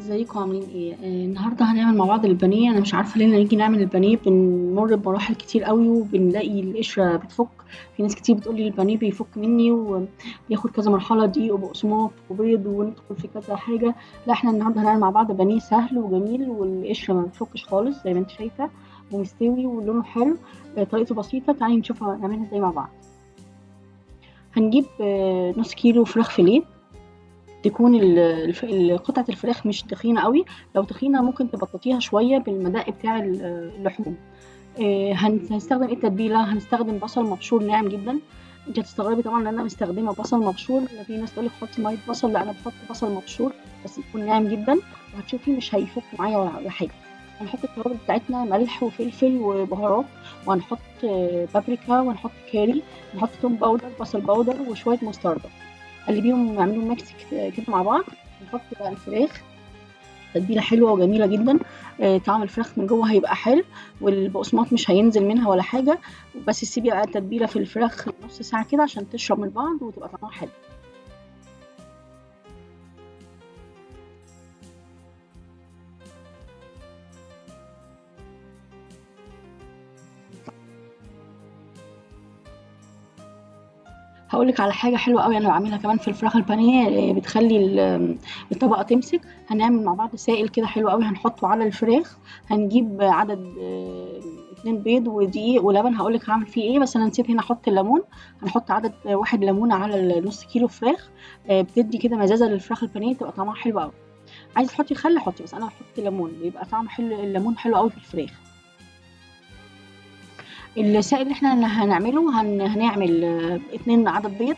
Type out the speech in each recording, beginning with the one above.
ازيكم عاملين ايه؟ النهارده هنعمل مع بعض البانيه. انا مش عارفه ليه لما نيجي نعمل البانيه بنمر بمراحل كتير قوي وبنلاقي القشره بتفك. في ناس كتير بتقول لي البانيه بيفك مني وبياخد كذا مرحله، دقيق وبقسماط وبيض وندخل في كذا حاجه. لا، احنا النهارده هنعمل مع بعض بانيه سهل وجميل والقشره ما بتفكش خالص زي ما انت شايفه، ومستوي ولونه حلو. طريقته بسيطه، تعالي نشوفها نعملها ازاي مع بعض. هنجيب نص كيلو فراخ فيليه. تكون قطعة الفراخ مش تخينة قوي. لو تخينة ممكن تبططيها شوية بالمدق بتاع اللحوم. هنستخدم ايه التتبيلة؟ هنستخدم بصل مبشور ناعم جدا. انت هتستغربي طبعا ان انا مستخدمه بصل مبشور، في ناس تقول لك حطي ميه بصل، لا انا بحط بصل مبشور بس يكون ناعم جدا، وهتشوفي مش هيفك معايا ولا حاجه. هنحط التوابل بتاعتنا ملح وفلفل وبهارات، وهنحط بابريكا، وهنحط كاري، نحط توم باودر، بصل باودر، وشويه مستردة. قلبيهم واعملوا ميكس كده مع بعض. نحط بقى الفراخ، تتبيله حلوه وجميله جدا. طعم الفراخ من جوه هيبقى حلو، والبقسماط مش هينزل منها ولا حاجه. بس سيبي بقى التتبيله في الفراخ نص ساعه كده عشان تشرب من بعض وتبقى طعمها حلو. هاقول لِك على حاجة حلوة أوي أنا باعملها كمان في الفراخ البانيه، بتخلّي الطبقة تمسك. هنعمل مع بعض سائل كده حلو أوي هنحطه على الفراخ. هنجيب عدد 2 بيض ودقيق ولبن. هاقول لِك هاعمل فيه إيه، بس أنا نسيت هنا أحط الليمون. هنحط عدد 1 ليمونة على نُص كيلو فراخ. بتدّي كده مزازة للفراخ البانيه تبقى طعمها حلو أوي. عايزة تحطي خل حطي، بس أنا هاحط ليمون بيبقى طعم حلو، الليمون حلو أوي في الفراخ. السائل اللي إحنا هنعمله هنعمل 2 عدد بيض.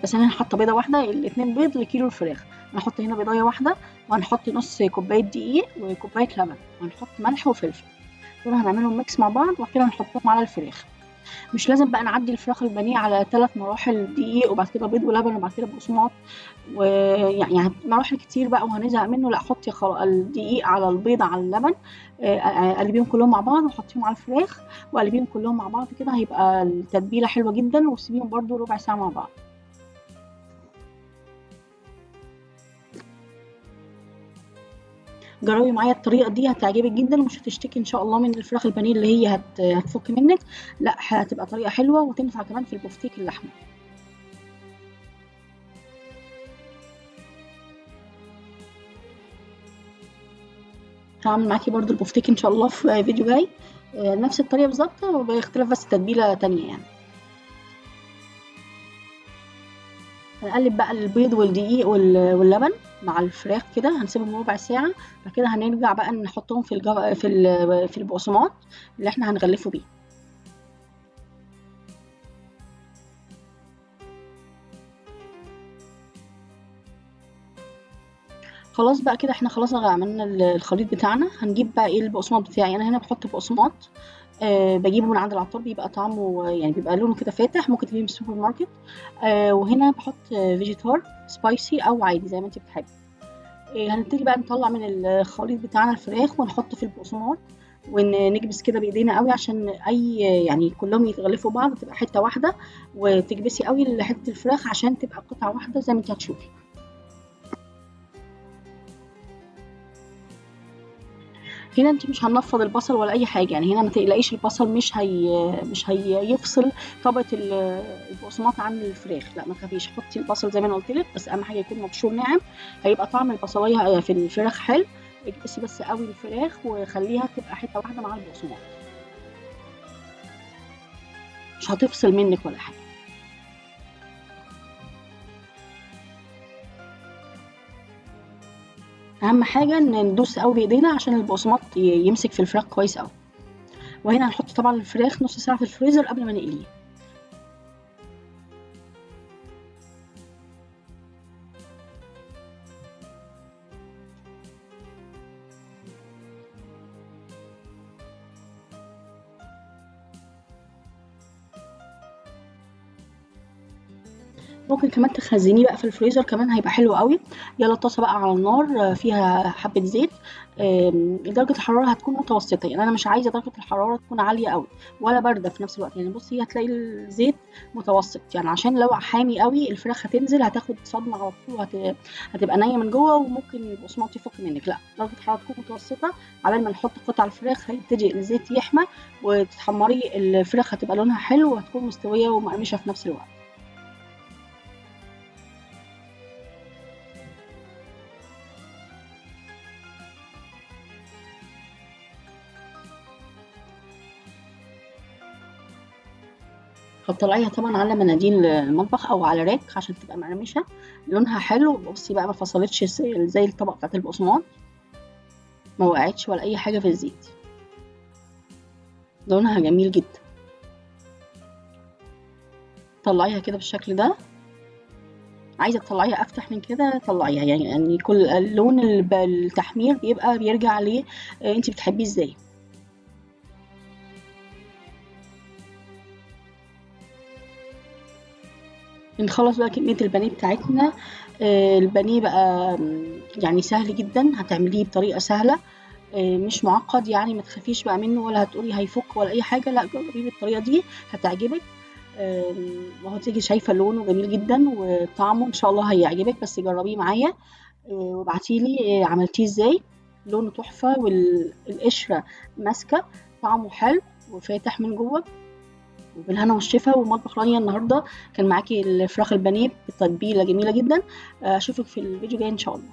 بس أنا حاطة بيضة واحدة، ال2 بيض لكيلو الفراخ. هنحط هنا بيضاية واحدة، وهنحط نُص كوباية دقيق وكوباية لبن، وهنحط ملح وفلفل. دول هنعملهم mix مع بعض وبعد كده نحطهم على الفراخ. مش لازم بقى نعدّي الفراخ البانيه على 3 مراحل دقيق وبعد كده بيض ولبن وبعد كده بقسماط، يعني مراحل كتير بقى وهنزهق منه. لأ، حطي الدقيق على البيض على اللبن. قلبيهم كلّهم مع بعض وحطيهم على الفراخ، وقلبيهم كلّهم مع بعض كده هيبقى التتبيلة حلوة جدًا، وسيبيهم برضه ربع ساعة مع بعض. جربي معايا الطريقة دي هتعجبك جدًا ومش هتشتكي إن شاء الله من الفراخ البانيه اللي هي هتفك منِّك. لأ، هتبقى طريقة حلوة وتنفع كمان في البفتيك اللحمة. هاعمل معاكِ برضه البفتيك إن شاء الله في فيديو جاي. نفس الطريقة بالضبط باختلاف بس تتبيلة تانية يعني. هنقلب بقى البيض والدقيق واللبن مع الفراخ كده، هنسيبهم ربع ساعة. بعد كده هنرجع بقى نحطهم في البقسماط اللي إحنا هنغلفه بيه. خلاص بقى كده إحنا خلاص عملنا الخليط بتاعنا. هنجيب بقى إيه البقسماط بتاعي. أنا هنا باحط بقسماط باجيبه من عند العطار، بيبقى طعمه يعني بيبقى لونه كده فاتح، ممكن تجيبيه من السوبر ماركت. وهنا باحط فيجيتار سبايسي أو عادي زي ما أنتِ بتحبي. هنبتدي بقى نطلّع من الخليط بتاعنا الفراخ ونحطه في البقسماط، نكبس كده بإيدينا أوي عشان يعني كلّهم يتغلفوا بعض تبقى حتّة واحدة، وتكبسي أوي حتّة الفراخ عشان تبقى قطعة واحدة زي ما أنتِ هتشوفي. هنا أنتِ مش هننفّض البصل ولا أي حاجة، يعني هنا ما تقلقيش البصل مش هيفصل طبقة البقسماط عن الفراخ. لأ ما تخافيش، حطّي البصل زي ما أنا قُلت لِك، بس أهم حاجة يكون مبشور ناعم، هيبقى طعم البصلاية في الفراخ حلو. اكبسي بس أوي الفراخ وخلّيها تبقى حتّة واحدة مع البقسماط، مش هتفصل منِّك ولا حاجة. أهم حاجة إن ندوس أوي بإيدينا عشان البقسماط يمسك في الفراخ كويس أوي. وهنا هنحط طبعًا الفراخ نُص ساعة في الفريزر قبل ما نقليه. ممكن كمان تخزّنيه بقى في الفريزر كمان هيبقى حلو أوي. يالّا الطاسة بقى على النار فيها حبّة زيت، درجة الحرارة هتكون متوسطة، يعني أنا مش عايزة درجة الحرارة تكون عالية أوي ولا باردة في نفس الوقت، يعني بُصّي هتلاقي الزيت متوسط، يعني عشان لو حامي أوي الفراخ هتنزل هتاخد صدمة على طول هتبقى نيّة من جوّه وممكن البقسماط يفُك منِّك، لأ درجة الحرارة تكون متوسطة عقبال ما نحط قطع الفراخ هيبتدي الزيت يحمى وتتحمّري الفراخ هتبقى لونها حلو وهتكون مستوية ومقرمشة في نفس الوقت. هتطلعيها طبعًا على مناديل المطبخ أو على راك عشان تبقى مقرمشة، لونها حلو، بُصّي بقى ما فصلتش زي الطبقة بتاعة البقسماط، ما وقعتش ولا أي حاجة في الزيت، لونها جميل جدًا. طلّعيها كده بالشكل ده، عايزة تطلّعيها أفتح من كده طلّعيها، يعني كل لون التحمير بيرجع أنتِ بتحبيه إزاي. بنخلّص بقى كمية البانيه بتاعتنا. البانيه بقى يعني سهل جدًا، هتعمليه بطريقة سهلة، مش معقّد يعني ما تخافيش بقى منّه ولا هتقولي هيفُك ولا أي حاجة، لأ جرّبيه بالطريقة دي هتعجبِك. وهتيجي شايفة لونه جميل جدًا وطعمه إن شاء الله هيعجبِك، بس جرّبيه معايا وابعتي لي عملتيه إزاي، لونه تحفة القشرة ماسكة، طعمه حلو وفاتح من جوّه، وبالهنا والشفا. ومطبخ رانيا النهارده كان معاكِ الفراخ البانيه بتتبيلة جميلة جدًا. أشوفِك في الفيديو الجاي إن شاء الله.